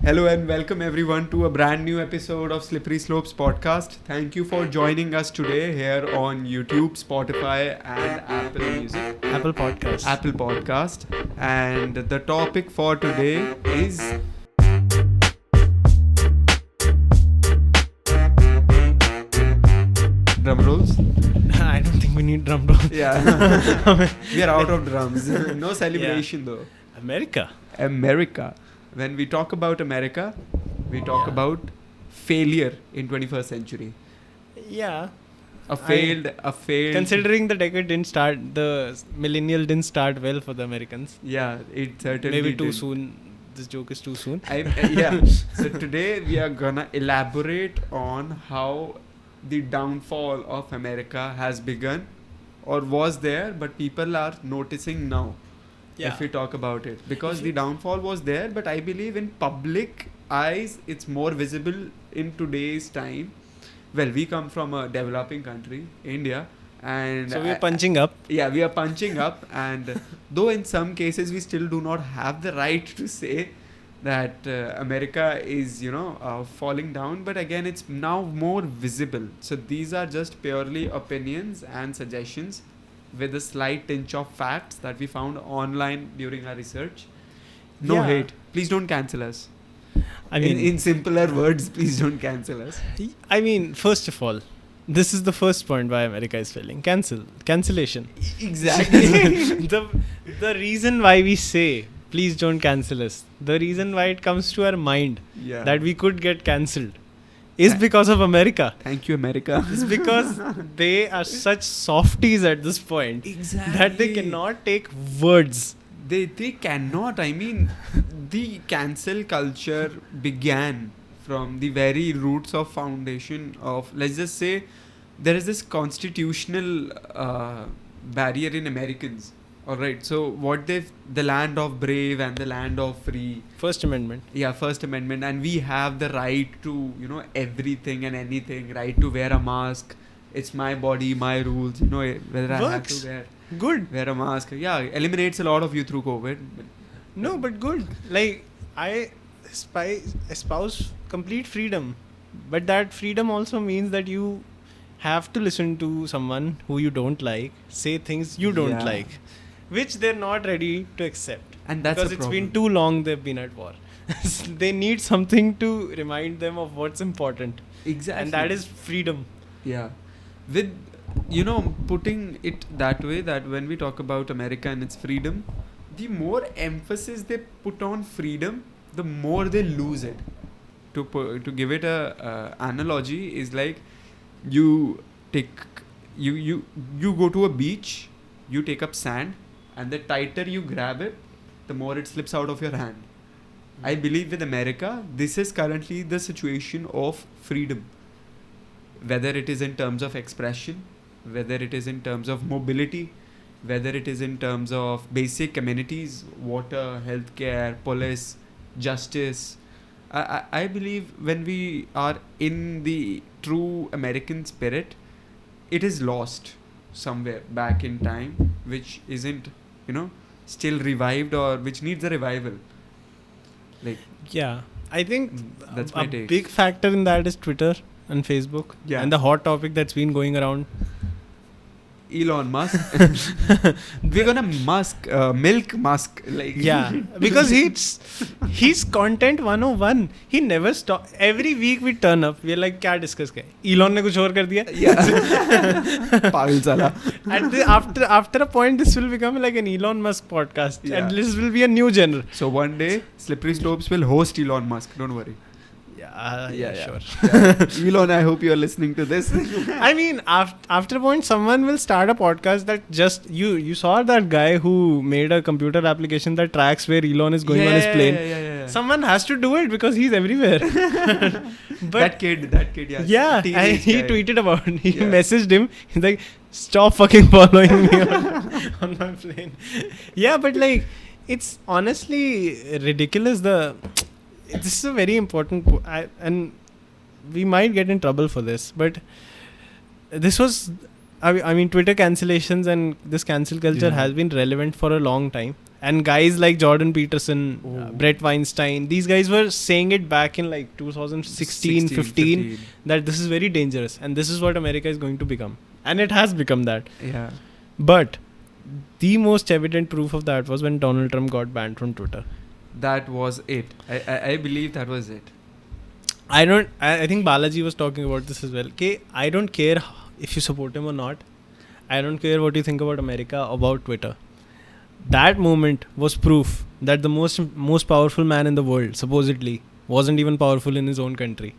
Hello and welcome everyone to a brand new episode of Slippery Slopes podcast. Thank you for joining us today here on YouTube, Spotify and Apple Music. Apple Podcast. And the topic for today is drum rolls. I don't think we need drum rolls. Yeah. We are out of drums. No celebration though. America. When we talk about America, we talk about failure in 21st century. Yeah. A failed. Considering the decade the millennial didn't start well for the Americans. Yeah, it certainly Maybe too did. soon. This joke is too soon. Yeah. So today we are gonna elaborate on how the downfall of America has begun or was there, but people are noticing now. Yeah. If we talk about it, because the downfall was there, but I believe in public eyes it's more visible in today's time. Well, we come from a developing country, India, and So we are punching up. Yeah, we are punching up, and though in some cases we still do not have the right to say that America is falling down, but again it's now more visible. So these are just purely opinions and suggestions with a slight tinge of facts that we found online during our research. No Yeah. hate. Please don't cancel us. I mean, in simpler words, please don't cancel us. First of all, this is the first point why America is failing. Cancellation. Exactly. the reason why we say please don't cancel us, the reason why it comes to our mind Yeah. that we could get cancelled is because of America. Thank you, America. It's because they are such softies at this point that they cannot take words. They cannot. I mean, the cancel culture began from the very roots of foundation of, let's just say, there is this constitutional barrier in Americans. All right. So the land of brave and the land of free. First Amendment. Yeah, First Amendment, and we have the right to everything and anything. Right to wear a mask. It's my body, my rules. Whether I have to wear a mask. Yeah, eliminates a lot of you through COVID. No, but good. Like, I espouse complete freedom. But that freedom also means that you have to listen to someone who you don't like, say things you don't like, which they're not ready to accept. And that's because a it's problem. been too long they've been at war. They need something to remind them of what's important. Exactly. And that is freedom. Yeah. With, putting it that way, that when we talk about America and its freedom, the more emphasis they put on freedom, the more they lose it. To give it a analogy is like you go to a beach, you take up sand, and the tighter you grab it, the more it slips out of your hand. I believe with America, this is currently the situation of freedom. Whether it is in terms of expression, whether it is in terms of mobility, whether it is in terms of basic amenities, water, healthcare, police, justice. I believe when we are in the true American spirit, it is lost somewhere back in time, which isn't, still revived or which needs a revival. Like, Yeah. I think that's my a take. big factor in that is Twitter and Facebook. Yeah. And the hot topic that's been going around. Elon Musk. We're gonna milk Musk. Like, Yeah. Because he's content 101. He never stop. Every week we turn up. We're like, क्या discuss करें? Elon ने कुछ और कर दिया. Yeah. पागल साला. After a point, this will become like an Elon Musk podcast. Yeah. And this will be a new genre. So one day, Slippery Slopes will host Elon Musk. Don't worry. Yeah, sure. Yeah. Elon, I hope you are listening to this. I mean, after a point, someone will start a podcast that just you saw that guy who made a computer application that tracks where Elon is going on his plane. Yeah. Someone has to do it because he's everywhere. But that kid, yeah. yeah, and Teenage he guy. tweeted about it. He Yeah. messaged him. He's like, stop fucking following me on my plane. Yeah, but like, it's honestly ridiculous. This is a very important and we might get in trouble for this, but this was I mean Twitter cancellations and this cancel culture has been relevant for a long time, And guys like Jordan Peterson, Oh. Brett Weinstein, these guys were saying it back in like 2016, 15, that this is very dangerous and this is what America is going to become. And it has become that. Yeah. But the most evident proof of that was when Donald Trump got banned from Twitter. That was it. I believe that was it. I think Balaji was talking about this as well. Okay, I don't care if you support him or not. I don't care what you think about America, about Twitter. That moment was proof that the most powerful man in the world, supposedly, wasn't even powerful in his own country.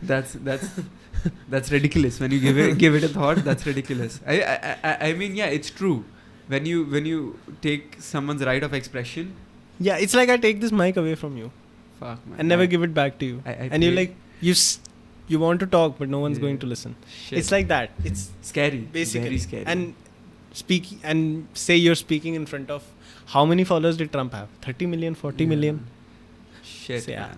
That's ridiculous. When you give it a thought, that's ridiculous. I mean, yeah, it's true. When you take someone's right of expression, Yeah, it's like I take this mic away from you fuck man, and never give it back to you. And you're like, you want to talk, but no one's going to listen. Shit. It's like that. It's scary. basically Very scary. And say you're speaking in front of, how many followers did Trump have? 30 million, 40 million? Shit, So, yeah. man.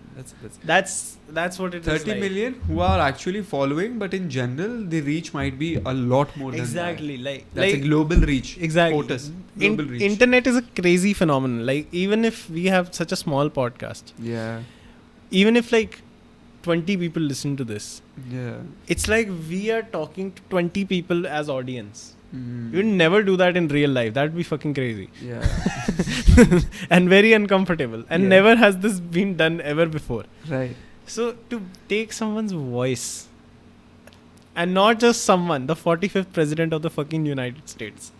That's what it is 30 like. million who are actually following, but in general, the reach might be a lot more Exactly. than Like that. That's a global reach. Exactly. POTUS. Global reach. Internet is a crazy phenomenon. Like, even if we have such a small podcast, Yeah. even if like 20 people listen to this, Yeah. it's like we are talking to 20 people as audience. Mm. You would never do that in real life. That'd be fucking crazy. Yeah. And very uncomfortable. And Yeah. never has this been done ever before. Right. So to take someone's voice, and not just someone, the 45th president of the fucking United States,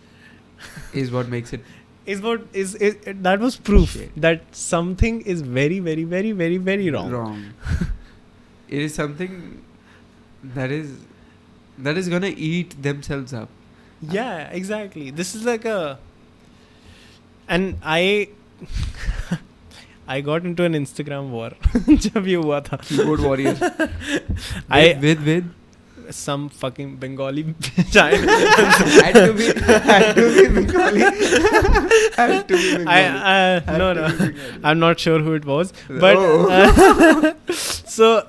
Is what makes it. that was proof Shit. that something is very, very, very, very, very wrong. It is something that is gonna eat themselves up. Yeah, exactly. This is like and I got into an Instagram war जब ये हुआ था. Keyboard warrior. I with some fucking Bengali child. had to be Bengali. Had to be Bengali. No. I'm not sure who it was, but so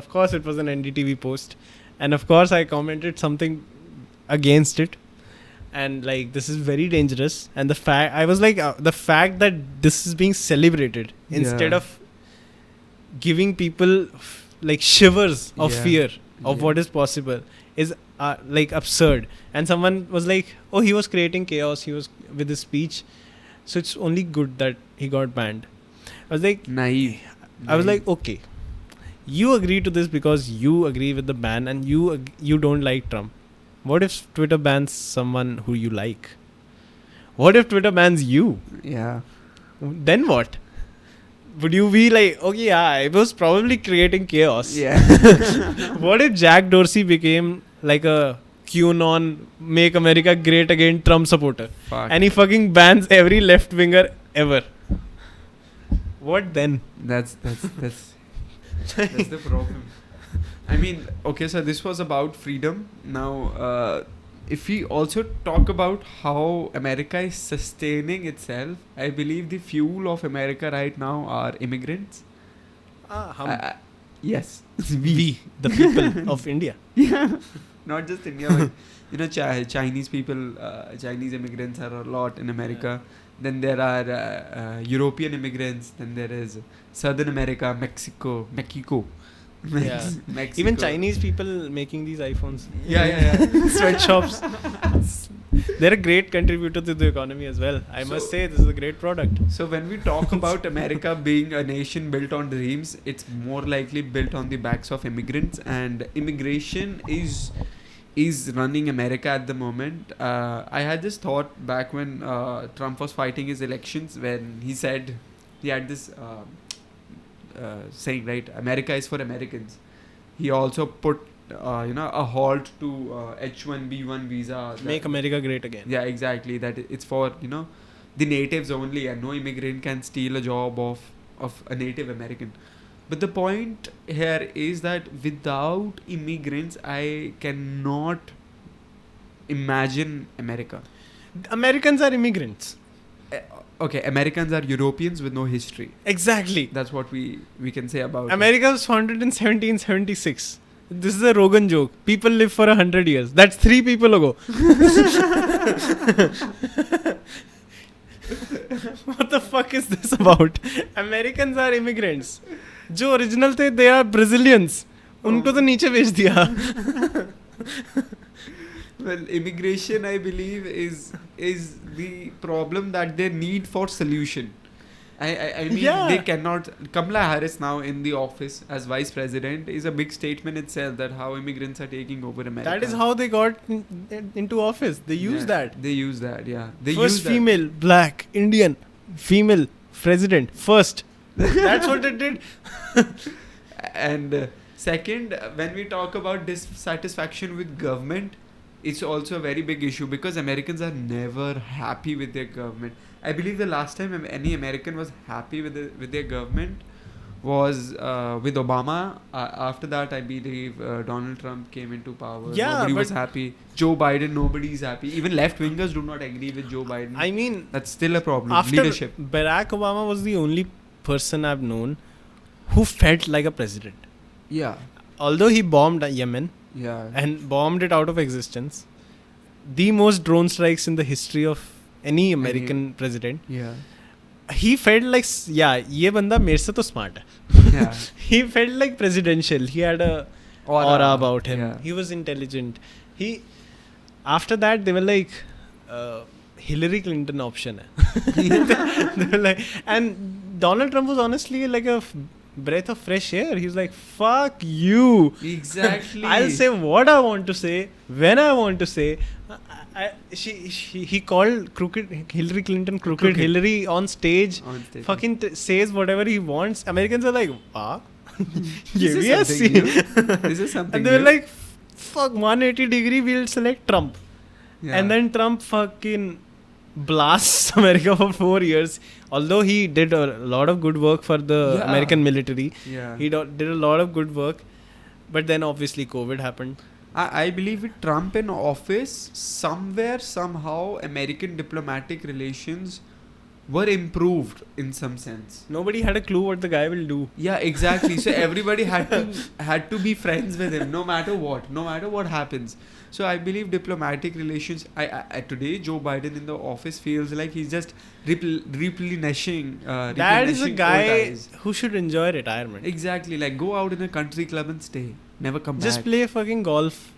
of course it was an NDTV post, and of course I commented something against it, and like, this is very dangerous, and the fact that this is being celebrated instead Yeah. of giving people like shivers of Yeah. fear of Yeah. what is possible is like absurd. And someone was like, oh, he was creating chaos, he was with his speech, so it's only good that he got banned. I was like, Naive. I was like, okay, you agree to this because you agree with the ban and you don't like Trump. What if Twitter bans someone who you like? What if Twitter bans you? Yeah. Then what? Would you be like, okay, yeah, I was probably creating chaos. Yeah. What if Jack Dorsey became like a QAnon, Make America Great Again Trump supporter, Fuck. and he fucking bans every left winger ever? What then? That's the problem. I mean, okay, so this was about freedom. Now, if we also talk about how America is sustaining itself, I believe the fuel of America right now are immigrants. Yes. We, the people of India. Yeah. Not just India, but Chinese people, Chinese immigrants are a lot in America. Then there are European immigrants. Then there is Southern America, Mexico. Yeah. Mexico. Even Chinese people making these iPhones. Yeah. Sweatshops. They're a great contributor to the economy as well. I must say, this is a great product. So when we talk about America being a nation built on dreams, it's more likely built on the backs of immigrants, and immigration is running America at the moment. I had this thought back when Trump was fighting his elections, when he said he had this saying, right, America is for Americans. He also put a halt to H1B1 visa. Make America great again. Yeah, exactly. That it's for the natives only, and no immigrant can steal a job of a Native American. But the point here is that without immigrants, I cannot imagine America. Americans are immigrants. Okay, Americans are Europeans with no history. Exactly. That's what we can say about America was founded in 1776. This is a Rogan joke. People live for 100 years. That's 3 people ago. What the fuck is this about? Americans are immigrants. जो original थे, they are Brazilians. उनको तो नीचे भेज दिया. Well, immigration, I believe, is the problem that they need for solution. I mean, they cannot. Kamala Harris now in the office as vice president is a big statement itself that how immigrants are taking over America. That is how they got into office. They use that. They use that, yeah. They first use female, black, Indian, female president. First. That's what it did. And second, when we talk about dissatisfaction with government, it's also a very big issue because Americans are never happy with their government. I believe the last time any American was happy with their government was with Obama. After that, I believe Donald Trump came into power. Yeah, nobody was happy. Joe Biden, nobody's happy. Even left-wingers do not agree with Joe Biden. I mean, that's still a problem. After Leadership. Barack Obama was the only person I've known who felt like a president. Yeah. Although he bombed Yemen. Yeah. And bombed it out of existence. The most drone strikes in the history of any American president. Yeah. He felt like, yeah, ये बंदा मेरे से तो smart है. Yeah. He felt like presidential. He had a aura about him. Yeah. He was intelligent. After that, they were like, Hillary Clinton option hai. They were like, and Donald Trump was honestly like a breath of fresh air. He was like, fuck you. Exactly. I'll say what I want to say, when I want to say. He called Hillary Clinton crooked Hillary on stage. Fucking says whatever he wants. Americans are like, this is something and they were like, fuck, 180 degree, we'll select Trump. Yeah. And then Trump fucking blasts America for 4 years. Although he did a lot of good work for the American military. Yeah. He did a lot of good work. But then obviously COVID happened. I believe with Trump in office, somehow, American diplomatic relations were improved in some sense. Nobody had a clue what the guy will do. Yeah, exactly. So everybody had to be friends with him, no matter what happens. So I believe diplomatic relations. Today, Joe Biden in the office feels like he's just replenishing. That is a guy who should enjoy retirement. Exactly, like go out in a country club and stay. Never come back. Just play fucking golf.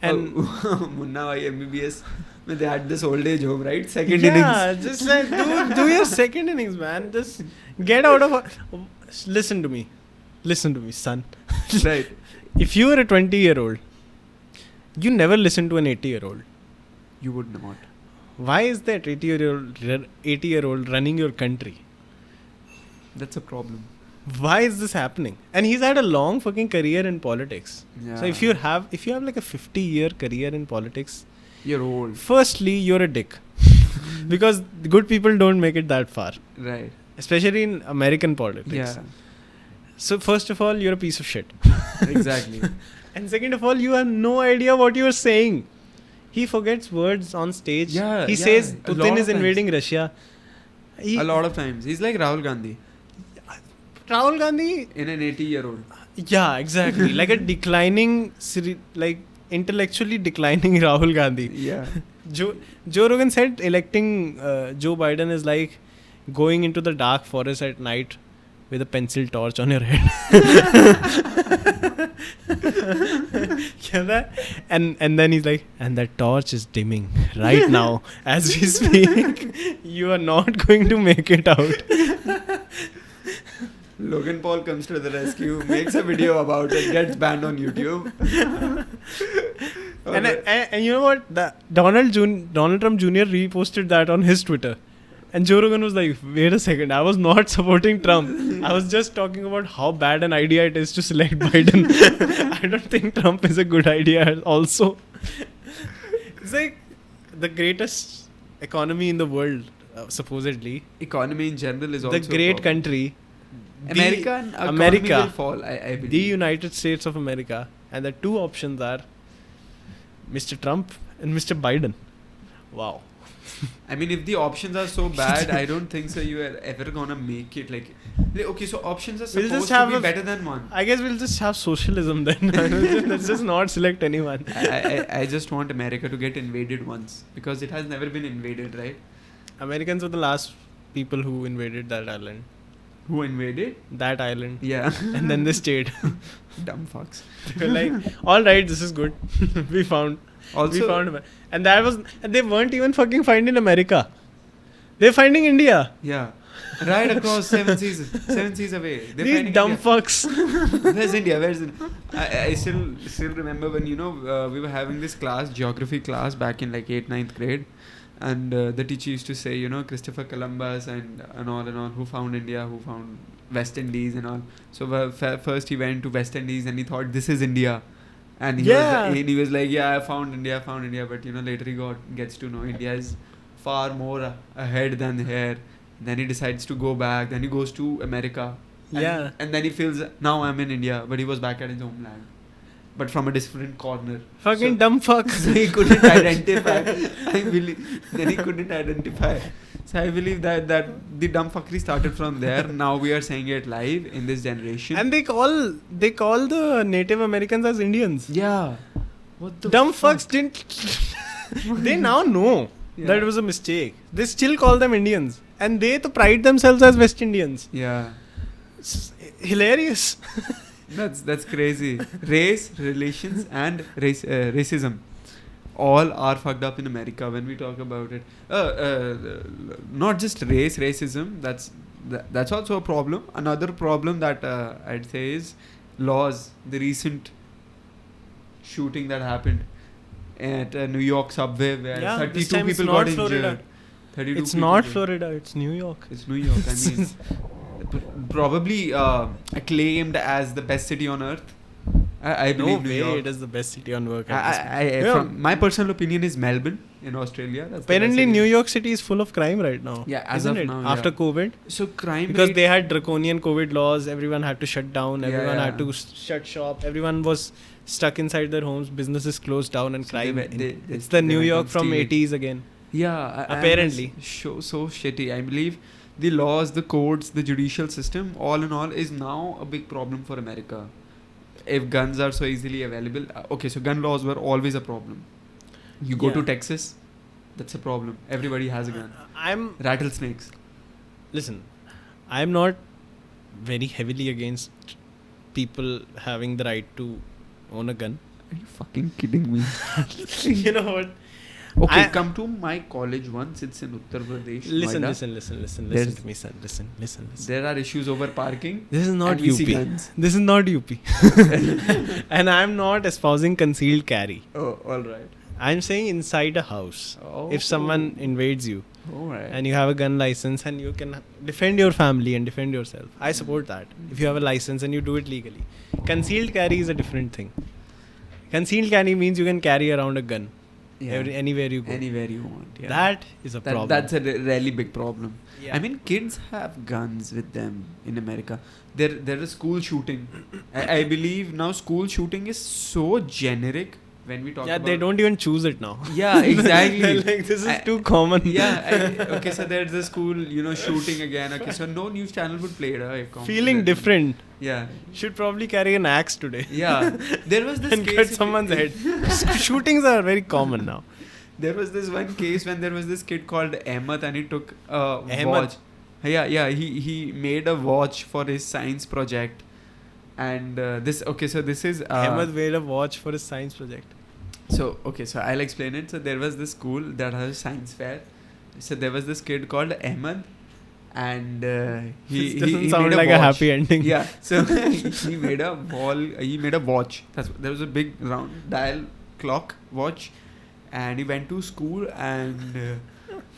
And Munna Bhai MBBS, they had this old age home, right? Second innings. Yeah, just like do your second innings, man. Just get out of. Listen to me, son. Right. If you were a 20-year-old, you never listen to an 80-year-old. You would not. Why is that 80-year-old running your country? That's a problem. Why is this happening? And he's had a long fucking career in politics. Yeah. So if you have like a 50-year career in politics, you're old. Firstly, you're a dick. Because good people don't make it that far. Right. Especially in American politics. Yeah. So first of all, you're a piece of shit. Exactly. And second of all, you have no idea what you're saying. He forgets words on stage. Yeah. He says Putin is invading Russia. A lot of times. He's like Rahul Gandhi. Rahul Gandhi in an 80-year-old. Yeah, exactly. Like a declining, like intellectually declining Rahul Gandhi. Yeah. Joe Rogan said electing Joe Biden is like going into the dark forest at night with a pencil torch on your head. And then he's like, and that torch is dimming right now as we speak. You are not going to make it out. Logan Paul comes to the rescue, makes a video about it, gets banned on YouTube. And you know what? Donald Trump Jr. reposted that on his Twitter. And Joe Rogan was like, wait a second, I was not supporting Trump. I was just talking about how bad an idea it is to select Biden. I don't think Trump is a good idea also. It's like the greatest economy in the world, supposedly. Economy in general is also the great country. America will fall, I believe. The United States of America. And the two options are Mr. Trump and Mr. Biden. Wow. I mean, if the options are so bad, I don't think so you are ever gonna make it. Like, okay, so options are We'll supposed just have to be a- better than one. I guess we'll just have socialism then. Let's just not select anyone. I just want America to get invaded once because it has never been invaded, right? Americans were the last people who invaded that island. Who invaded? That island. Yeah. And then they stayed. Dumb fucks. They were like, all right, this is good. we found. Also, And that was. And they weren't even fucking finding America. They're finding India. yeah. Right across 7 seas away. They're These finding dumb India. fucks. Where's India? Where's India? I still remember when we were having this class, geography class, back in like 8th, 9th grade, and the teacher used to say, Christopher Columbus and all, who found India, who found West Indies and all. So first he went to West Indies and he thought this is India, and he was like, yeah, I found India, but later he gets to know India is far more ahead than here. Then he decides to go back. Then he goes to America. And then he feels, now I'm in India. But he was back at his homeland. But from a different corner. Fucking dumb fucks. So he couldn't identify. Then he couldn't identify. So I believe that the dumb fuckery started from there. Now we are saying it live in this generation. And they call the Native Americans as Indians. Yeah. What the Dumb fuck? fucks didn't. They now know that it was a mistake. They still call them Indians. And they to pride themselves as West Indians. Yeah. It's hilarious. That's crazy. Race, relations, and racism all are fucked up in America when we talk about it. Not just racism. That's also a problem. Another problem that I'd say is laws. The recent shooting that happened at a New York subway where 32 people got injured. It's not Florida, it's New York. It's New York. I mean, probably acclaimed as the best city on earth. I believe New York. It is the best city on earth. From my personal opinion is Melbourne in Australia. That's Apparently, New York City is full of crime right now. Yeah, as isn't of it? now. After COVID. So crime Because rate, they had draconian COVID laws. Everyone had to shut down. Everyone had to shut shop. Everyone was stuck inside their homes. Businesses closed down and crime. It's the New York from 80s again. Yeah, apparently. So shitty. I believe the laws, the courts, the judicial system, all in all, is now a big problem for America. If guns are so easily available, so gun laws were always a problem. You go to Texas, that's a problem. Everybody has a gun. Rattlesnakes. Listen, I'm not very heavily against people having the right to own a gun. Are you fucking kidding me? You know what? Okay, come to my college once. It's in Uttar Pradesh. Listen Noida. to me, son. Listen. There are issues over parking. This is not and we see UP. guns. This is not UP. And I'm not espousing concealed carry. Oh, all right. I'm saying inside a house. Oh. If someone invades you All right. and you have a gun license and you can defend your family and defend yourself, I support that. If you have a license and you do it legally. Concealed carry is a different thing. Concealed carry means you can carry around a gun. Anywhere you go. Anywhere you want. Yeah. That is a problem. That's a really big problem. Yeah. I mean, kids have guns with them in America. There is school shooting. I believe now school shooting is so generic when we talk about... they don't even choose it now. Yeah, exactly. Like, this is too common. Okay, so there's the school, shooting again. Okay, so no news channel would play it. Feeling different. Yeah. Should probably carry an axe today. Yeah. There was this and case... cut someone's head. Shootings are very common now. There was this one case when there was this kid called Ahmed and he took a watch. Yeah. He made a watch for his science project. And this is... Ahmed made a watch for his science project. So I'll explain it. So there was this school that has a science fair. So there was this kid called Ahmed. And he sound made like a happy ending. Yeah. So he made a watch. There was a big round dial clock watch. And he went to school and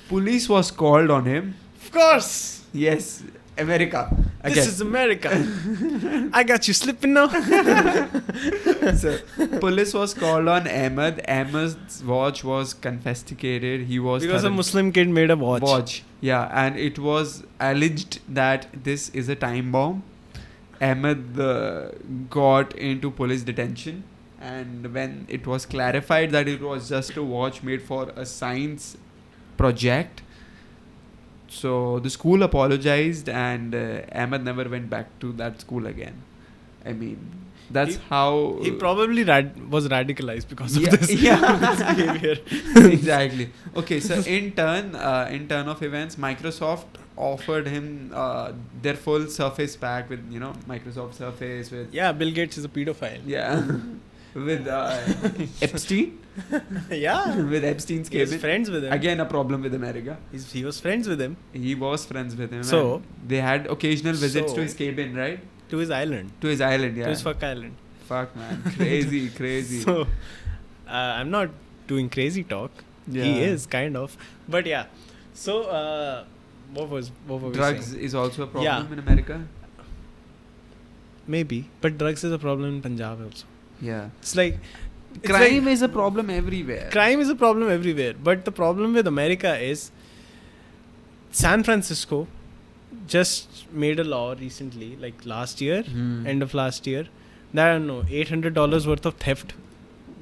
police was called on him. Of course. Yes. America. Again. This is America. I got you slipping now. So police was called on Ahmed. Ahmed's watch was confiscated. He was... Because a Muslim kid made a watch. Yeah. And it was alleged that this is a time bomb. Ahmed got into police detention. And when it was clarified that it was just a watch made for a science project. So the school apologized, and Ahmed never went back to that school again. I mean, that's how He probably was radicalized because of Yeah, this, yeah. this behavior. Exactly. Okay, so in turn of events, Microsoft offered him their full Surface pack with Microsoft Surface with Yeah, Bill Gates is a pedophile. yeah with Epstein Yeah. with Epstein's He was cabin. friends with him. Again, a problem with America. He was friends with him He was friends with him. So- and they had occasional visits to So- his cabin, right? to his island. To his island, yeah. To his fuck island. Fuck, man, crazy, crazy. So, I'm not doing crazy talk. Yeah. He is, kind of. But yeah. So, what were we Drugs saying? is also a problem Yeah. in America. Maybe. But drugs is a problem in Punjab also. Yeah. It's like... Crime is a problem everywhere. Crime is a problem everywhere. But the problem with America is... San Francisco just made a law recently, like last year, end of last year, that I don't know, $800 worth of theft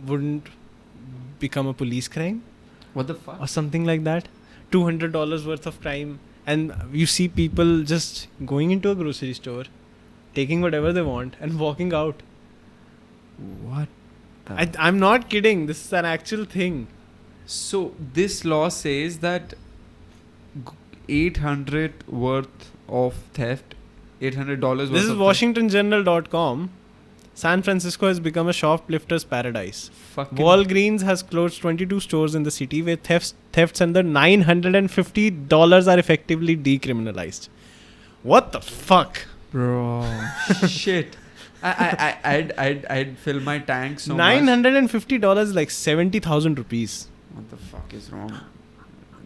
wouldn't become a police crime What the fuck? or something like that. $200 worth of crime, and you see people just going into a grocery store, taking whatever they want and walking out. What? I'm not kidding. This is an actual thing. So this law says that 800 worth of theft, $800 worth. This is of WashingtonJournal.com. San Francisco has become a shoplifter's paradise. Fucking Walgreens has closed 22 stores in the city where thefts under $950 are effectively decriminalized. What the fuck? bro. Shit. I'd fill my tank so much. $950 is like 70,000 rupees. What the fuck is wrong?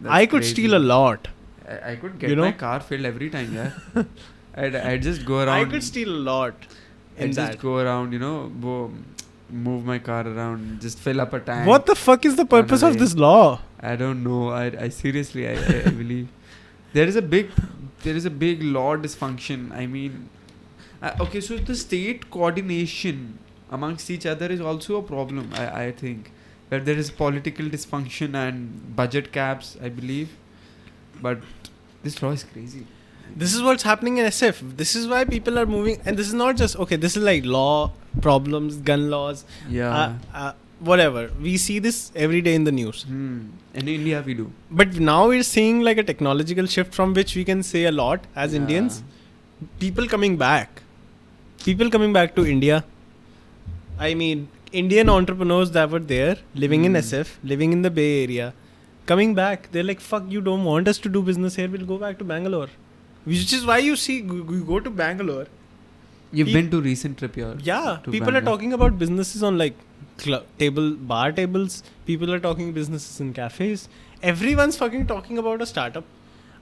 I could steal a lot. I could get You know? my car filled every time, yeah. I'd just go around. I could steal a lot in I'd that. just go around, move my car around, just fill up a tank. What the fuck is the purpose of away. this law? I don't know. I seriously, I believe there is a big law dysfunction. I mean, okay, so the state coordination amongst each other is also a problem. I think that there is political dysfunction and budget caps, I believe, but this law is crazy. This is what's happening in SF. This is why people are moving. And this is not just, okay, this is like law problems, gun laws, Yeah. whatever. We see this every day in the news. In India, we do. But now we're seeing like a technological shift from which we can say a lot as Yeah. Indians. People coming back to India. I mean, Indian entrepreneurs that were there, living in SF, living in the Bay Area, coming back. They're like, fuck, you don't want us to do business here. We'll go back to Bangalore. Which is why you see, we go to Bangalore. You've been to recent trip here. Yeah, to people are Bangalore. talking about businesses on like bar tables. People are talking businesses in cafes. Everyone's fucking talking about a startup.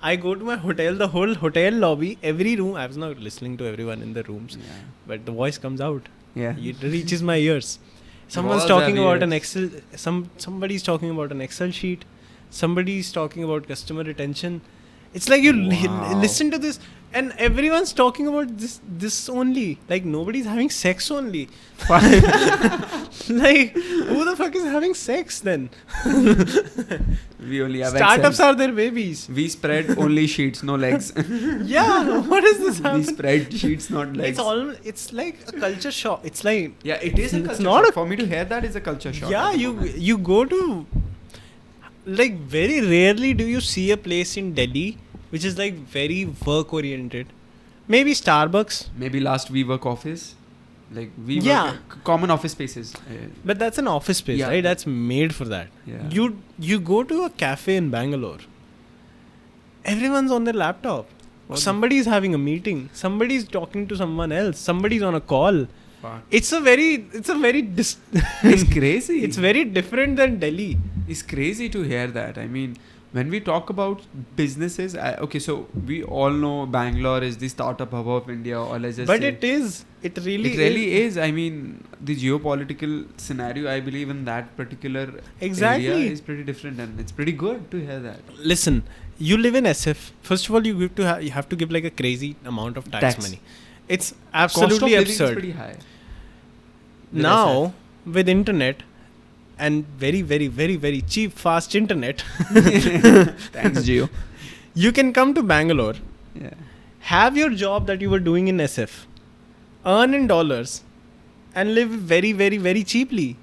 I go to my hotel, the whole hotel lobby, every room. I was not listening to everyone in the rooms, Yeah. but the voice comes out. Yeah. It reaches my ears. Someone's Walls talking have about an ears. Excel. Somebody's talking about an Excel sheet. Somebody's talking about customer retention. It's like you Wow. listen to this, and everyone's talking about this only. Like nobody's having sex only. Like who the fuck is having sex then? We only have Startups Excel. are their babies. We spread only sheets, no legs. Yeah, what is this We happening? spread sheets, not legs. It's like a culture shock. It's like Yeah, it is a It's culture not shock. a- For me to hear that is a culture shock. yeah, at the you moment. you go to like very rarely do you see a place in Delhi which is like very work oriented. Maybe Starbucks, Maybe last WeWork office. Like WeWork, Yeah. common office spaces. but that's an office space, Yeah. right? That's made for that. Yeah. You go to a cafe in Bangalore. Everyone's on their laptop. What the- Somebody's having a meeting. Somebody's talking to someone else. Somebody's on a call. Fuck. It's a very It's crazy. it's very different than Delhi. It's crazy to hear that. I mean, when we talk about businesses, okay, so we all know Bangalore is the startup hub of India, or let's just But say. it is. It really is. I mean, the geopolitical scenario, I believe, in that particular Exactly. area is pretty different, and it's pretty good to hear that. Listen, you live in SF. First of all, you have to give like a crazy amount of tax money. It's absolutely Cost of living absurd. is pretty high. Now, with internet, and very, very, very, very cheap, fast internet, Thanks, Gio. you can come to Bangalore, Yeah. have your job that you were doing in SF, earn in dollars, and live very, very, very cheaply.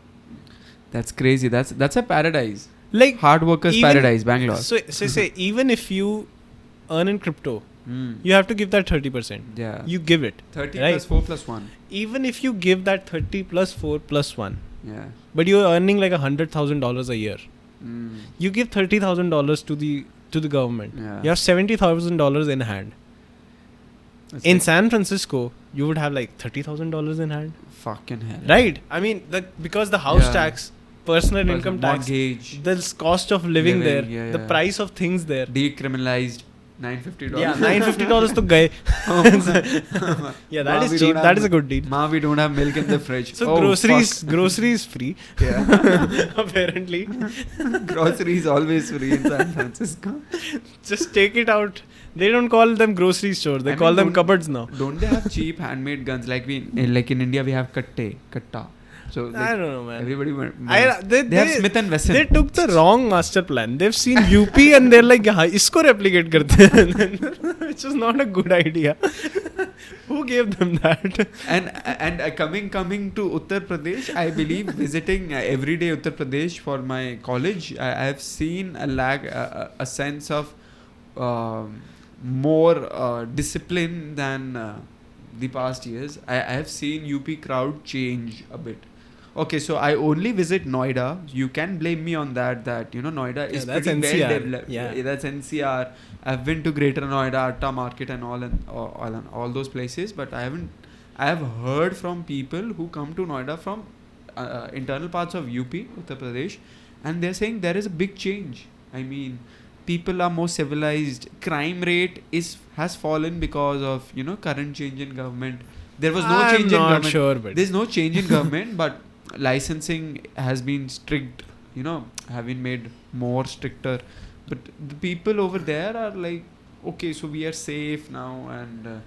That's crazy. That's a paradise. Like Hard workers' even- paradise, Bangalore. So say even if you earn in crypto, Mm. you have to give that 30%. Yeah. You give it. 30 right? plus 4 plus 1. Even if you give that 30 plus 4 plus 1, Yeah. but you're earning like $100,000 a year. Mm. You give $30,000 to the government. Yeah. You have $70,000 in hand. That's In like San Francisco, you would have like $30,000 in hand. fucking hell. Right. I mean, because the house Yeah. tax, personal income tax, mortgage, the cost of living there, yeah, the yeah. price of things there. decriminalized, $950. Yeah, $950 to guy. Yeah, that Ma, is we cheap. don't That have is a good deal. Ma, we don't have milk in the fridge. So Oh, groceries free. fuck. Yeah. Apparently. Groceries always free in San Francisco. Just take it out. They don't call them grocery stores. They I call mean, them don't- cupboards now. Don't they have cheap handmade guns like like in India we have katta. So I like, don't know, man. everybody They have Smith and Wesson. They took the wrong master plan. They've seen UP and they're like, yeah, isko replicate karte hain. Which is not a good idea. Who gave them that? And coming to Uttar Pradesh, I believe visiting everyday Uttar Pradesh for my college, I have seen a sense of more discipline than the past years. I have seen UP crowd change a bit. Okay, so I only visit Noida. You can blame me on that. Noida is that's pretty NCR. well developed. Yeah. That's NCR. I've been to Greater Noida, Atta Market, and all those places, but I have heard from people who come to Noida from internal parts of UP, Uttar Pradesh, and they're saying there is a big change. I mean, people are more civilized. Crime rate has fallen because of current change in government. There was no change in I'm not government. sure, but There's no change in government, but licensing has been strict. Have been made more stricter. But the people over there are like, okay, so we are safe now, and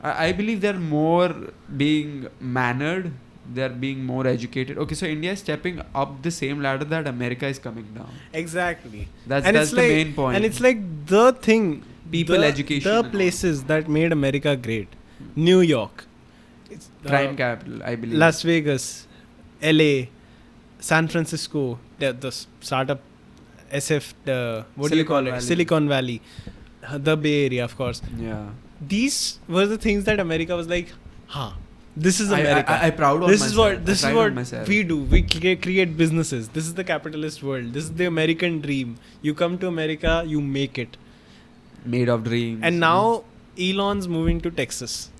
I believe they're more being mannered. They're being more educated. Okay, so India is stepping up the same ladder that America is coming down. exactly. That's it's the like, main point. And it's like the thing. People education The and all. places that made America great. New York. It's, crime capital, I believe. Las Vegas. LA. San Francisco. The startup SF. What do you call Silicon it? Valley. Silicon Valley. The Bay Area, of course. Yeah. These were the things that America was like, this is America. I proud of this myself. is what we do. We create businesses. This is the capitalist world. This is the American dream. You come to America, you make it. Made of dreams. And now Elon's moving to Texas.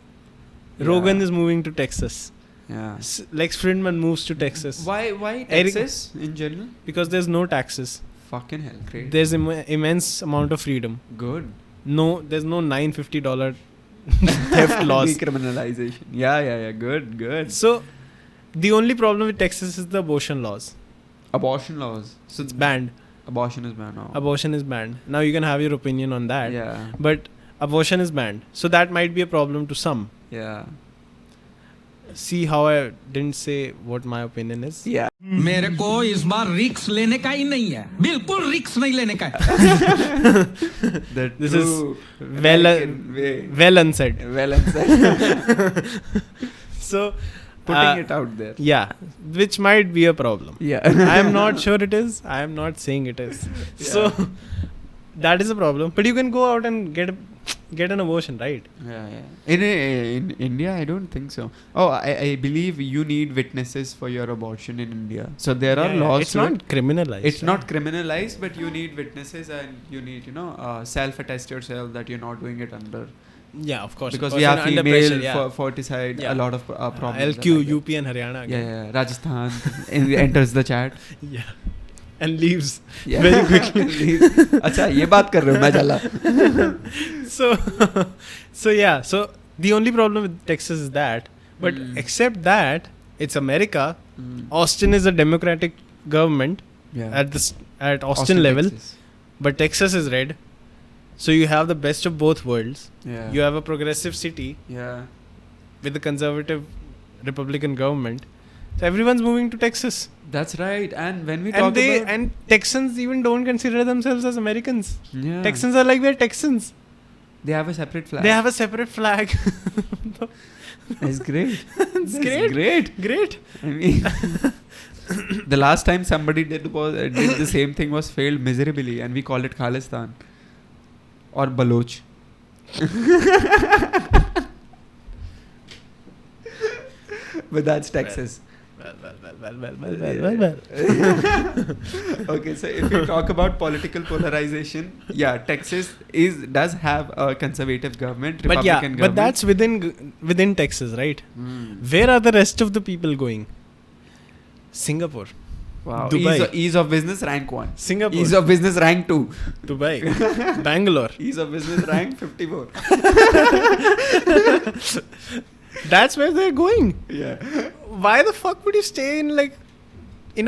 Yeah. Rogan is moving to Texas. Yeah. Lex Fridman moves to Texas. Why Eric- Texas in general? Because there's no taxes. Fucking hell, great. There's immense amount of freedom. Good. No, there's no $950 theft laws. Decriminalization. Yeah. Good. So the only problem with Texas is the abortion laws. Abortion laws. So It's banned. abortion is banned now. Abortion is banned. Now you can have your opinion on that. Yeah. But abortion is banned. So that might be a problem to some. Yeah. See how I didn't say what my opinion is? Yeah. मेरे को इस बार रिक्स लेने का ही नहीं है बिल्कुल रिक्स नहीं लेने का है This is American way. well unsaid. Well unsaid. So Putting it out there. yeah, which might be a problem. Yeah. I am not sure it is. I am not saying it is. So that is a problem. But you can go out and get an abortion, right? Yeah. In India, I don't think so. Oh, I believe you need witnesses for your abortion in India. So there are laws. It's to not it. criminalized. It's not criminalized, but you need witnesses and you need, self-attest yourself that you're not doing it under. Yeah, of course. Because of we course, have under female pressure, yeah. ferticide, Yeah. a lot of problems. LQ, like that. UP and Haryana. Again. Yeah. Rajasthan enters the chat. Yeah. And leaves Yeah. very quickly. अच्छा ये बात कर रहे हो मैं चला. So yeah. So the only problem with Texas is that. But except that, it's America. Austin is a democratic government Yeah. at Austin level. Texas. But Texas is red. So you have the best of both worlds. Yeah. You have a progressive city Yeah. with a conservative Republican government. So everyone's moving to Texas. That's right. And when we talk about... And Texans even don't consider themselves as Americans. Yeah. Texans are like, we're Texans. They have a separate flag. They have a separate flag. That's great. It's great. I mean, the last time somebody did the same thing was failed miserably, and we called it Khalistan or Baloch. But that's Texas. Well. Okay, so if you talk about political polarization, yeah, Texas does have a conservative government, Republican government. But that's within Texas, right? Where are the rest of the people going? Singapore. Wow. Dubai. Ease of business rank 1. Singapore. Ease of business rank 2. Dubai. Bangalore. Ease of business rank 54. That's where they're going. Yeah. Why the fuck would you stay in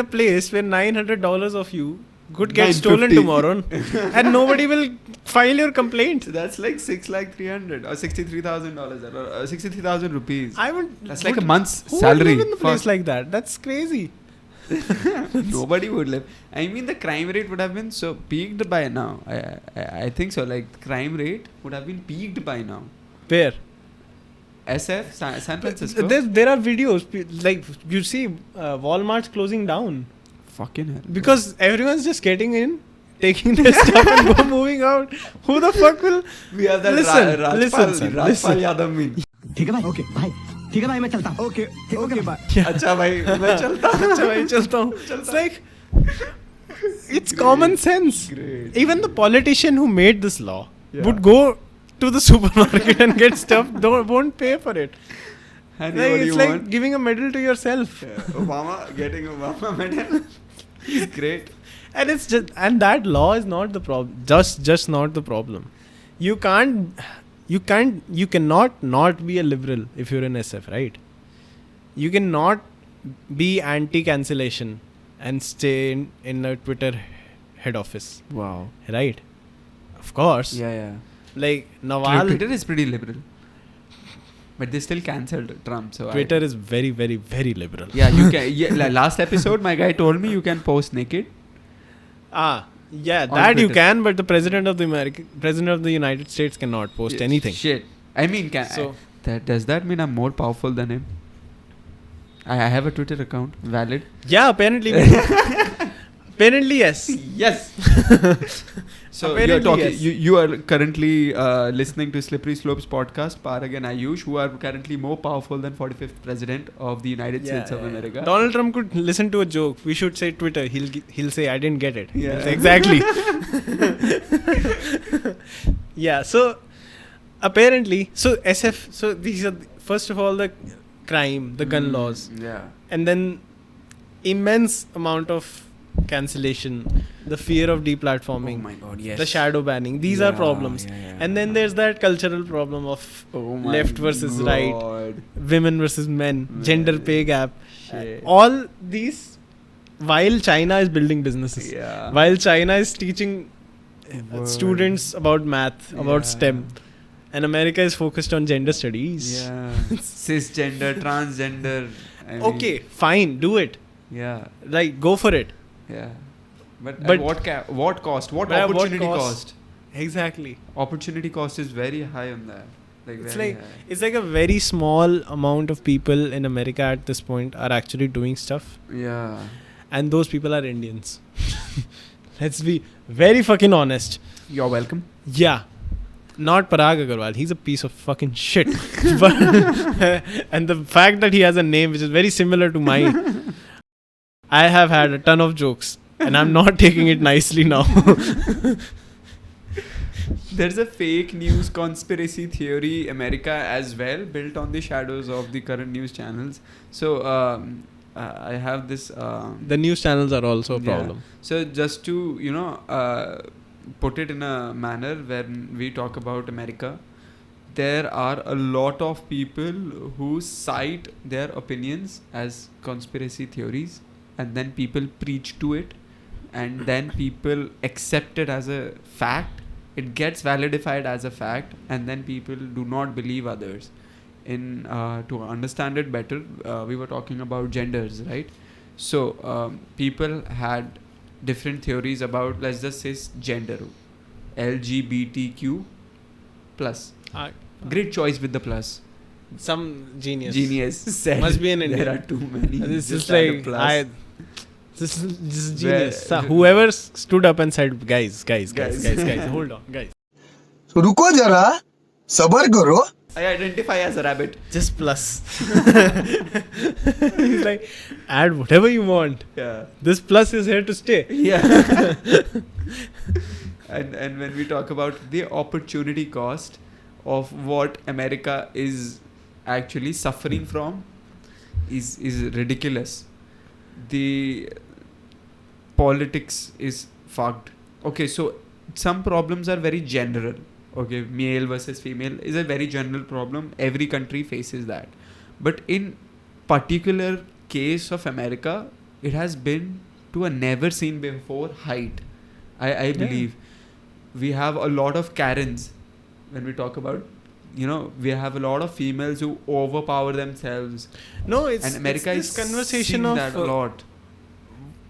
a place where $900 of you could get stolen tomorrow and nobody will file your complaint? That's like 6,300,000 or $63,000 or 63,000 rupees. That's like a would- month's Who salary. would live in a place like that? That's crazy. Nobody would live. I mean, the crime rate would have been so peaked by now. I think so. Like, crime rate would have been peaked by now. Where? SF, San Francisco. There are videos like you see Walmart's closing down Fucking hell. because everyone's just getting in, taking their stuff and moving out. Who the fuck will? We have that Listen, Rajpal Yadav meme. ठीक है भाई okay भाई ठीक है भाई मैं चलता हूँ ओके बाय अच्छा भाई मैं चलता हूँ. It's like it's common sense. Great. Even the politician who made this law would go to the supermarket and get stuff. Won't pay for it. And Like, what do it's you like want? giving a medal to yourself. Yeah. Obama getting Obama medal. He's great. And it's just that law is not the problem. Just not the problem. You cannot not be a liberal if you're in SF, right? You cannot be anti-cancellation and stay in a Twitter head office, Wow. right? Of course. Yeah. Like Nawal, Twitter is pretty liberal. But they still cancelled Trump. So Twitter is very, very, very liberal. Yeah, you can. Yeah, last episode, my guy told me you can post naked. Yeah, On that you Twitter. can, but the president of the United States cannot post Yeah, anything. Shit. I mean, does that mean I'm more powerful than him? I have a Twitter account. Valid. Yeah, apparently. Apparently, yes. Yes. So Apparently, you're talking. yes. You are currently listening to Slippery Slopes podcast, Paarug and Aayush, who are currently more powerful than 45th president of the United States of America. Donald Trump could listen to a joke. We should say Twitter. He'll say I didn't get it. Yeah. He'll say, exactly. Yeah. So apparently, so SF. So these are first of all the crime, the gun laws, Yeah. and then immense amount of cancellation, the fear of deplatforming. Oh my god, yes. The shadow banning. These are problems. Yeah. And then there's that cultural problem of Oh my left versus right, God. women versus men, gender pay gap. Shit. All these while China is building businesses. Yeah. While China is teaching Word. students about math, about STEM. And America is focused on gender studies. Yeah. Cisgender, transgender. I mean, Okay, fine, do it. Yeah. Like, go for it. Yeah. But But- at what cost? What But at what opportunity cost? cost? Exactly. Opportunity cost is very high on that. It's very like high. it's like a very small amount of people in America at this point are actually doing stuff, Yeah. and those people are Indians. Let's be very fucking honest. You're welcome. Yeah, not Parag Agarwal. He's a piece of fucking shit. But and the fact that he has a name which is very similar to mine, I have had a ton of jokes, and I'm not taking it nicely now. There's a fake news conspiracy theory America as well, built on the shadows of the current news channels. So I have this. The news channels are also a Yeah. problem. So just to put it in a manner when we talk about America, there are a lot of people who cite their opinions as conspiracy theories, and then people preach to it, and then people accept it as a fact. It gets validified as a fact, and then people do not believe others to understand it better, we were talking about genders, right? So people had different theories about, let's just say, gender, LGBTQ plus. Great choice with the plus. Some genius. Genius said Must be an Indian. there are too many. This Just is add a like plus. this is genius. Where- Whoever stood up and said, guys, hold on, guys. तो रुको जरा सबर करो I identify as a rabbit. Just plus. He's like, add whatever you want. Yeah. This plus is here to stay. Yeah. and when we talk about the opportunity cost of what America is actually suffering from is ridiculous. The politics is fucked. Okay, so some problems are very general. Okay, male versus female is a very general problem. Every country faces that. But in particular case of America, it has been to a never seen before height. I believe we have a lot of Karens when we talk about, we have a lot of females who overpower themselves. No, it's And America it's is this conversation seeing of that a lot.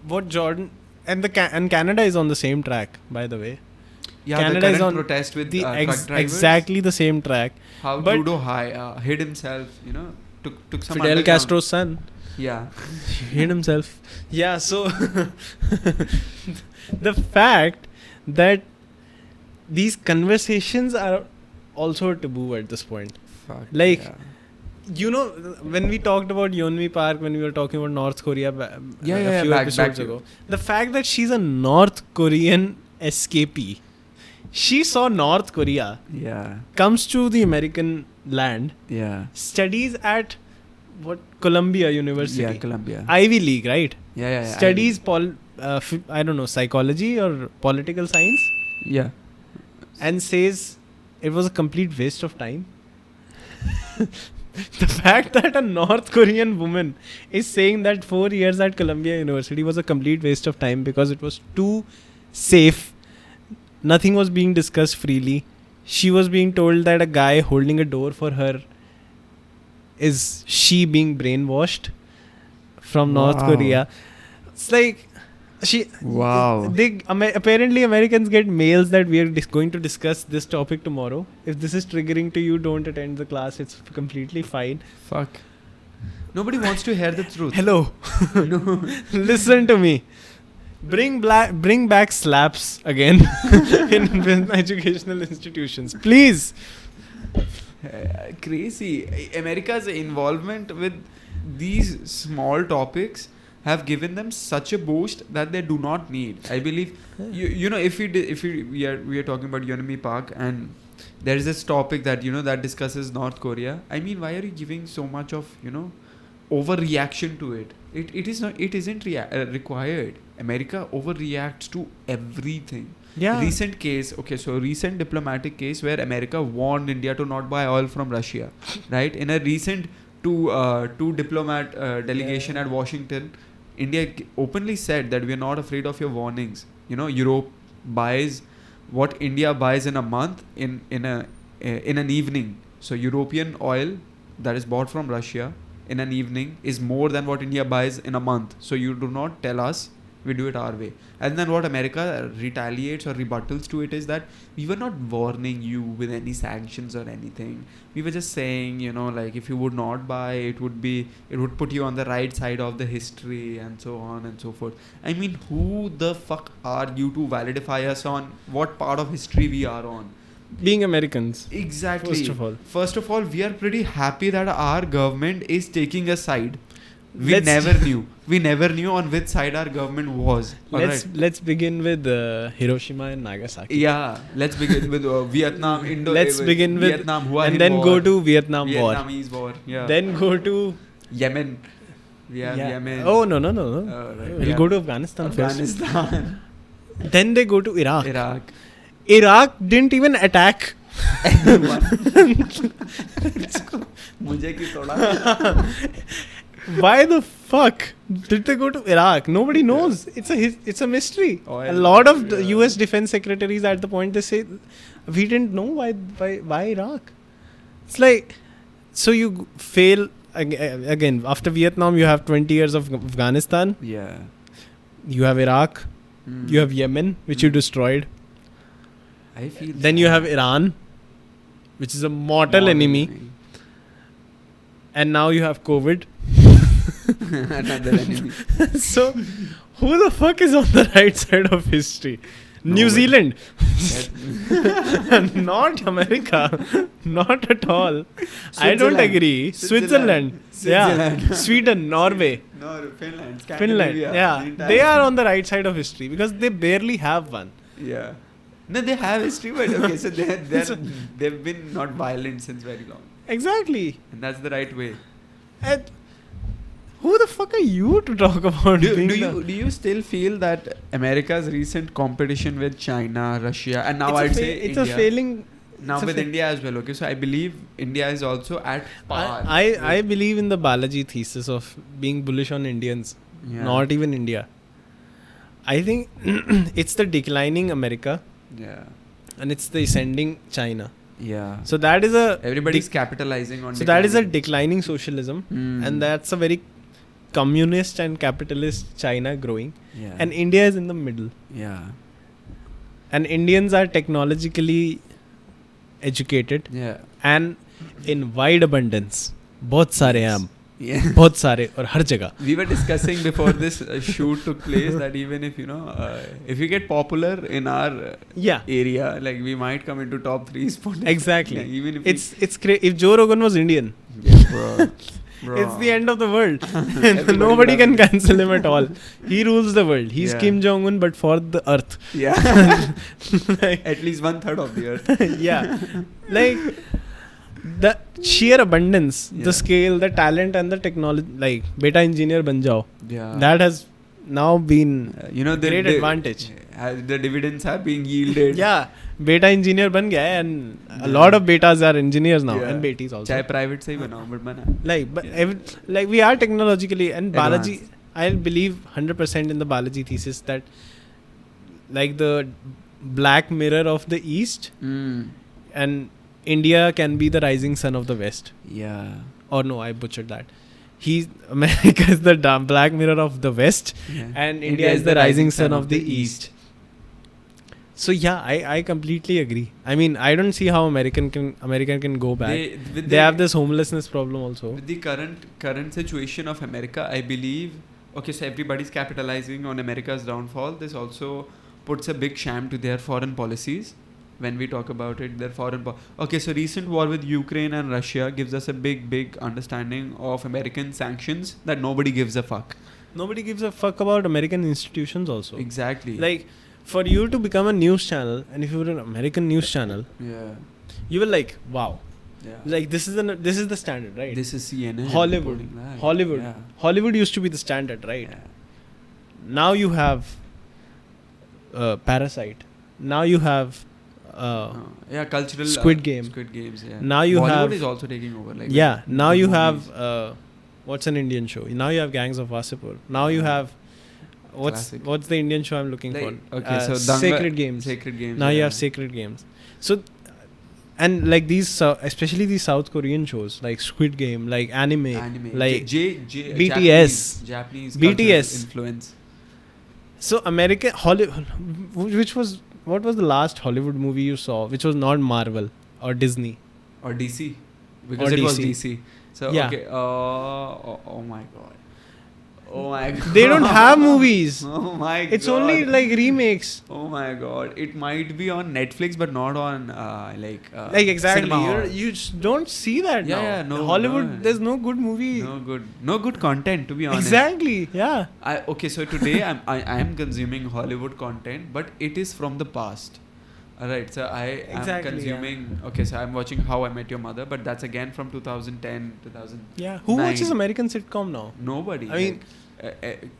what Jordan and and Canada is on the same track, by the way. Yeah, Canada the is current on protest with the truck drivers. exactly the same track. How but- Trudeau hid himself, took some Fidel underground- Castro's son Yeah. hid himself. Yeah, so the fact that these conversations are also taboo at this point. Fuck. Like, yeah. When we talked about Yeonmi Park, when we were talking about North Korea a few back episodes to- ago, the fact that she's a North Korean escapee, she saw North Korea, Yeah. comes to the American land, Yeah. studies at Columbia University, Yeah, Columbia. Ivy League, right? Yeah. Studies I don't know, psychology or political science, Yeah. and says it was a complete waste of time. The fact that a North Korean woman is saying that 4 years at Columbia University was a complete waste of time because it was too safe. Nothing was being discussed freely. She was being told that a guy holding a door for her is she being brainwashed from North Wow. Korea. It's like Wow. apparently Americans get mails that we are going to discuss this topic tomorrow. If this is triggering to you, don't attend the class. It's completely fine. Fuck. Nobody wants to hear the truth. Hello. No. Listen to me. Bring back slaps again in educational institutions, please. Crazy. America's involvement with these small topics have given them such a boost that they do not need. I believe, if we are talking about Yeonmi Park and there is this topic that that discusses North Korea. I mean, why are you giving so much of overreaction to it? It isn't required. America overreacts to everything. Yeah. Recent diplomatic case where America warned India to not buy oil from Russia, right? In a recent two diplomat delegation at Washington, India openly said that we are not afraid of your warnings. Europe buys what India buys in a month in an evening. So European oil that is bought from Russia in an evening is more than what India buys in a month. So you do not tell us, we do it our way. And then what America retaliates or rebuttals to it is that we were not warning you with any sanctions or anything. We were just saying, like if you would not buy, it would put you on the right side of the history and so on and so forth. I mean, who the fuck are you to validify us on what part of history we are on? Being Americans. Exactly. First of all, we are pretty happy that our government is taking a side. We Let's- never knew on which side our government was. Let's begin with Hiroshima and Nagasaki. Yeah, let's begin with Vietnam, Let's begin with Vietnam, Hua and Hin then War, go to Vietnam War. Vietnamese War. Yeah. Then go to Yemen. We have Yemen. Oh no. Right. We'll Yeah. go to Afghanistan first. Afghanistan. Then they go to Iraq. Iraq. Iraq didn't even attack. मुझे की थोड़ा Why the fuck did they go to Iraq? Nobody knows. It's a mystery. Oil. A lot of the Yeah. US defense secretaries at the point they say we didn't know why Iraq. It's like So you fail again. After Vietnam, you have 20 years of Afghanistan. Yeah. You have Iraq. You have Yemen, which you destroyed. I feel. Then you have Iran, which is a mortal enemy. And now you have COVID. Another enemy. So, who the fuck is on the right side of history? New Zealand. Not America. Not at all. I don't agree. Switzerland. Yeah. Sweden, Norway. No, Finland. Finland. Yeah. They are on the right side of history because they barely have one. Yeah. No, they have history, but okay, so they've been not violent since very long. Exactly. And that's the right way. And who the fuck are you to talk about? Do you still feel that America's recent competition with China, Russia, and now I'd say it's India, a failing. now with India as well. Okay, so I believe India is also at par. I believe in the Balaji thesis of being bullish on Indians, not even India. I think it's the declining America. Yeah. And it's the ascending China. Yeah. So that is everybody's capitalizing on. So that is a declining socialism, and that's a very communist and capitalist China growing. Yeah. And India is in the middle. Yeah. And Indians are technologically educated. Yeah. And in wide abundance. बहुत सारे हैं हम. Yeah. बहुत सारे और हर जगह. We were discussing before this shoot took place that even if if you get popular in our area, like we might come into top 3 spot. Exactly. Yeah, even if it's if Joe Rogan was Indian, bro. It's the end of the world. Nobody can cancel him at all. He rules the world. He's Kim Jong-un, but for the earth. Yeah. At least 1/3 of the earth. Yeah. Like the sheer abundance, the scale, the talent and the technology, like beta engineer ban jao. Yeah. That has now been the great advantage. The dividends are being yielded. Yeah. Beta engineer ban gaya hai, and a lot of betas are engineers now and betis also. Chahe private se hi banao, but bana. Like we are technologically and Advanced. Balaji, I believe 100% in the Balaji thesis that like the black mirror of the East and India can be the rising sun of the West. Yeah. Or no, I butchered that. America is the black mirror of the West and India is the rising sun of the East. So yeah, I completely agree. I mean, I don't see how America can go back. They have this homelessness problem also. With the current situation of America, I believe, okay, so everybody's capitalizing on America's downfall. This also puts a big sham to their foreign policies. When we talk about it, their okay, so recent war with Ukraine and Russia gives us a big understanding of American sanctions that nobody gives a fuck. Nobody gives a fuck about American institutions also. Exactly. Like, for you to become a news channel, and if you were an American news channel, you were like, wow. Yeah. Like, this is the standard, right? This is CNN. Hollywood. Yeah. Hollywood used to be the standard, right? Yeah. Now you have Parasite. Now you have cultural Squid Games. Yeah. Now you Bollywood have is also taking over. Like now you have what's an Indian show? Now you have Gangs of Wasseypur. Now you have what's the Indian show I'm looking for? Okay, so Sacred Games. Now you have Sacred Games. So and like these especially these South Korean shows like Squid Game, like anime. Like BTS. Japanese BTS influence. So American Hollywood, what was the last Hollywood movie you saw which was not Marvel or Disney or DC? Because it was DC. So okay. Oh my god. They don't have movies. Oh my god. It's only like remakes. Oh my god. It might be on Netflix but not on like exactly. You just don't see that now. Yeah, no. Hollywood, there's no good movie. No good content, to be honest. Exactly. Yeah. Okay, so today I am consuming Hollywood content, but it is from the past. Alright, so I am consuming. Yeah. Okay, so I'm watching How I Met Your Mother, but that's again from 2010, 2000. Yeah. Who watches American sitcom now? Nobody. I mean,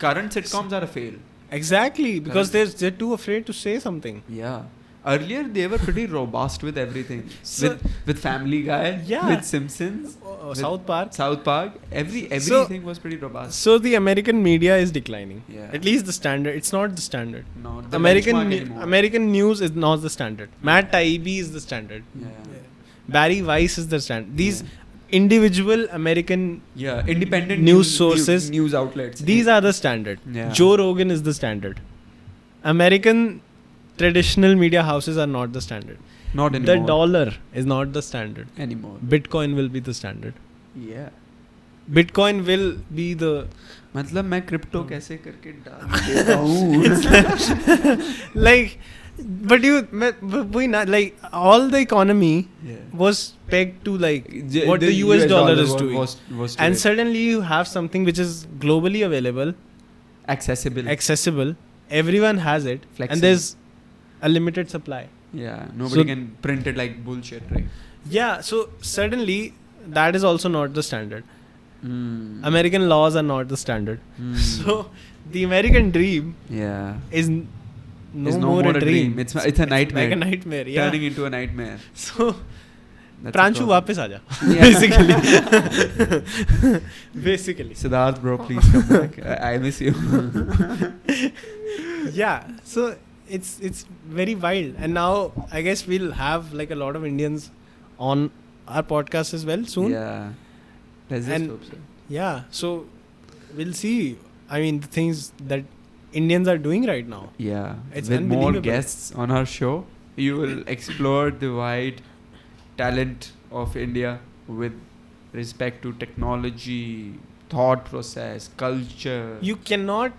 current sitcoms are a fail. Exactly, because they're too afraid to say something. Yeah. Earlier they were pretty robust with everything. So with Family Guy, with Simpsons, with South Park, everything was pretty robust. So the American media is declining. Yeah. At least the standard. It's not the standard. No, the American news is not the standard. Matt Taibbi is the standard. Yeah. Barry Weiss is the standard. These individual American independent news sources. news outlets. These are the standard. Yeah. Joe Rogan is the standard. American traditional media houses are not the standard. Not anymore. The dollar is not the standard. Anymore. Bitcoin will be the standard. Yeah. Bitcoin will be the मतलब मैं crypto कैसे करके डाल देता हूँ. like, but we not like all the economy was pegged to like what the US dollar is doing, was and suddenly you have something which is globally available, accessible. Everyone has it, Flexible. and there's a limited supply. Yeah, nobody can print it like bullshit, right? Yeah, so suddenly that is also not the standard. American laws are not the standard. So the American dream is no more a dream. It's a nightmare. Like a nightmare, yeah. Turning into a nightmare. So That's Pranchu, a वापस आ जा. Basically. Siddharth, bro, please come back. I miss you. Yeah. So it's very wild, and now I guess we'll have like a lot of Indians on our podcast as well soon. Yeah. Let's just hope so. Yeah. So we'll see. I mean, the things that Indians are doing right now. Yeah. It's with more unbelievable. guests on our show, you will explore the wide talent of India with respect to technology, thought process, culture. You cannot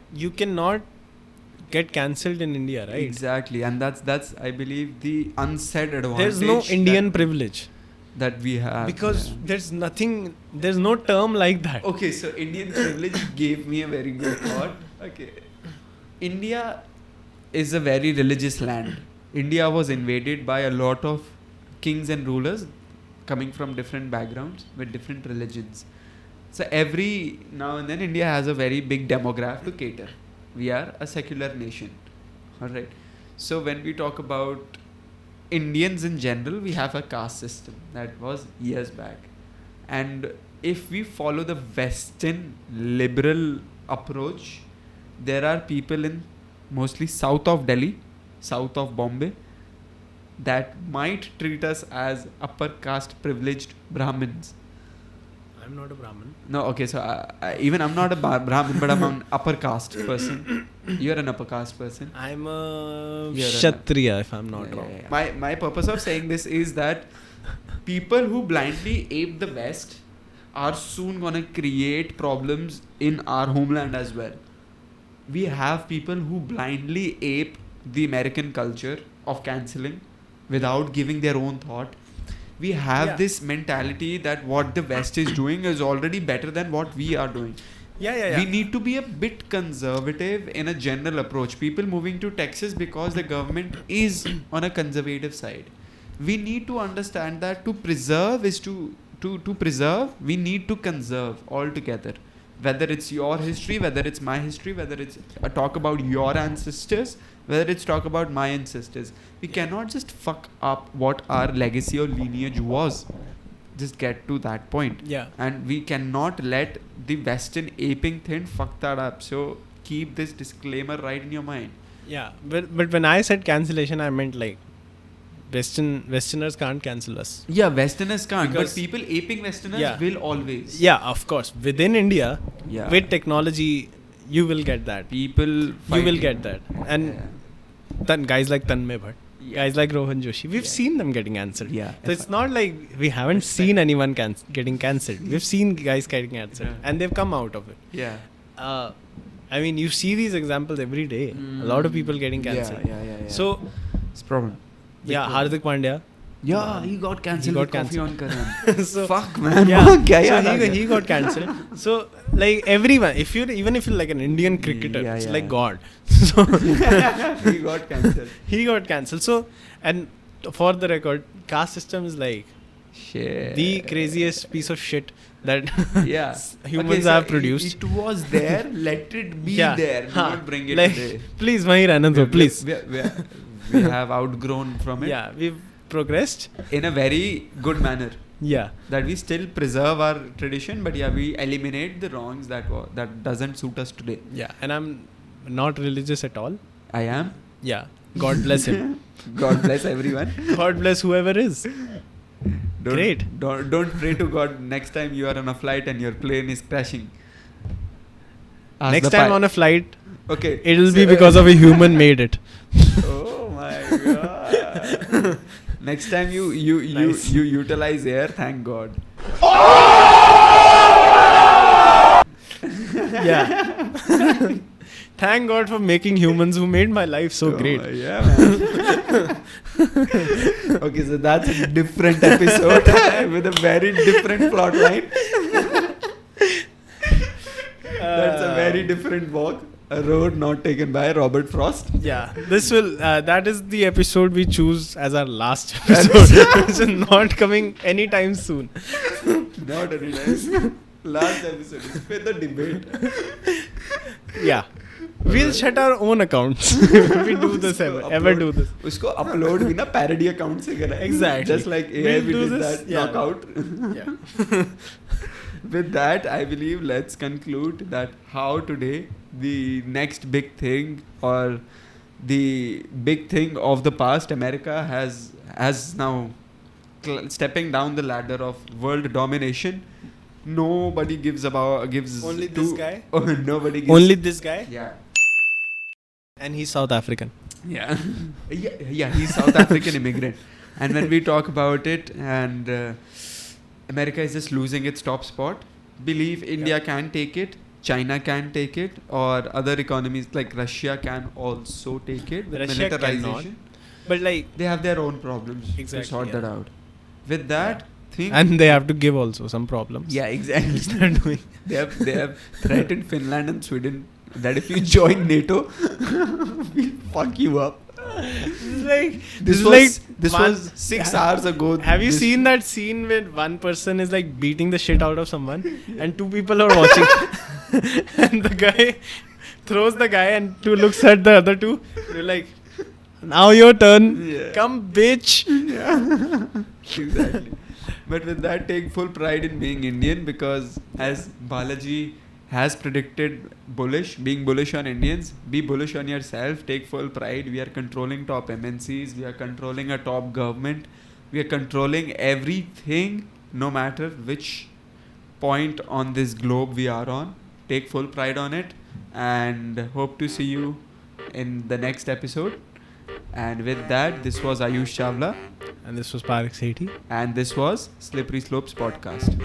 get cancelled in India, right? Exactly, and that's I believe the unsaid advantage. There's no Indian privilege that we have because there's no term like that. Okay, so Indian privilege gave me a very good thought. Okay, India is a very religious land. India was invaded by a lot of kings and rulers coming from different backgrounds with different religions. So every now and then India has a very big demographic to cater. We are a secular nation. Alright. So when we talk about Indians in general, we have a caste system that was years back. And if we follow the Western liberal approach, there are people in mostly south of Delhi, south of Bombay, that might treat us as upper caste privileged Brahmins. I'm not a Brahmin. No, okay, so even I'm not a Brahmin, but I'm an upper caste person. You're an upper caste person. I'm a You're Kshatriya, if I'm not wrong. My purpose of saying this is that people who blindly ape the West are soon gonna create problems in our homeland as well. We have people who blindly ape the American culture of cancelling without giving their own thought. We have this mentality that what the West is doing is already better than what we are doing. We need to be a bit conservative in a general approach. People moving to Texas because the government is on a conservative side. We need to understand that to preserve is to preserve, we need to conserve altogether. Whether it's your history, whether it's my history, whether it's a talk about your ancestors, whether it's talk about my ancestors. We cannot just fuck up what our legacy or lineage was. Just get to that point. Yeah. And we cannot let the Western aping thing fuck that up. So keep this disclaimer right in your mind. Yeah. But when I said cancellation, I meant like Westerners can't cancel us. Yeah, Westerners can't. Because but people aping Westerners will always. Yeah, of course. Within India, Yeah. with technology, you will get that. People You fighting. will get that. And guys like Tanmay Bhatt, guys like Rohan Joshi, we've seen them getting cancelled. Yeah. So it's not like we haven't seen anyone getting cancelled. We've seen guys getting cancelled. And they've come out of it. Yeah. I mean, you see these examples every day. A lot of people getting cancelled. Yeah. So, It's a problem. yeah, Hardik Pandya. Yeah, he got cancelled. He got Coffee on cancelled. Karan. So, Fuck, man. yeah, So he got cancelled. So, like everyone, even if you're like an Indian cricketer, it's like God. So he got cancelled. he got cancelled. So, and for the record, caste system is like Shit. the craziest piece of shit that Yeah. humans so have produced. It was there. Let it be there. Don't bring it like, today. please, Mahir Anand, please. We have outgrown from it. Yeah, we've progressed. In a very good manner. Yeah. That we still preserve our tradition, but we eliminate the wrongs that doesn't suit us today. Yeah, and I'm not religious at all. I am. Yeah. God bless him. God bless everyone. God bless whoever is. Don't pray to God next time you are on a flight and your plane is crashing. Ask Next the time on a flight, okay, it'll be because of a human made it. Oh my god! Next time you Nice. utilize air, thank God. Yeah. Thank God for making humans who made my life so great. Yeah, man. Okay, so that's a different episode with a very different plot line. That's a very different walk. A road not taken by Robert Frost. Yeah, this will. That is the episode we choose as our last episode, which is not coming anytime soon. Not very nice. Last episode is with the debate. Yeah, we'll shut our own accounts if we do this ever do this. उसको upload भी ना parody account से करा. Exactly. Just like AI We'll we do did this, that yeah. knockout. Yeah. With that, I believe let's conclude that how today the next big thing or the big thing of the past, America has now stepping down the ladder of world domination. Nobody gives Only this guy? Oh, nobody gives Only this guy, yeah. and he's South African. Yeah. yeah, he's South African immigrant. And when we talk about it, and America is just losing its top spot, believe India can take it, China can take it, or other economies like Russia can also take it with Russia militarization. cannot. But like, They have their own problems Exactly, to sort yeah. that out. With that, think... and they have to give also some problems. yeah, exactly. Which they're doing. They have threatened Finland and Sweden that if you join NATO, we'll fuck you up. This was 6 hours ago. Have you seen that scene where one person is like beating the shit out of someone and two people are watching and the guy throws the guy and two looks at the other two. They're like, now your turn. Yeah. Come, bitch. Exactly. But with that, take full pride in being Indian because as Balaji has predicted being bullish on Indians, be bullish on yourself, take full pride. We are controlling top MNCs, we are controlling a top government, we are controlling everything, no matter which point on this globe we are on. Take full pride on it and hope to see you in the next episode. And with that, this was Aayush Chawla And this was Paarug Sethi. and this was Slippery Slopes Podcast.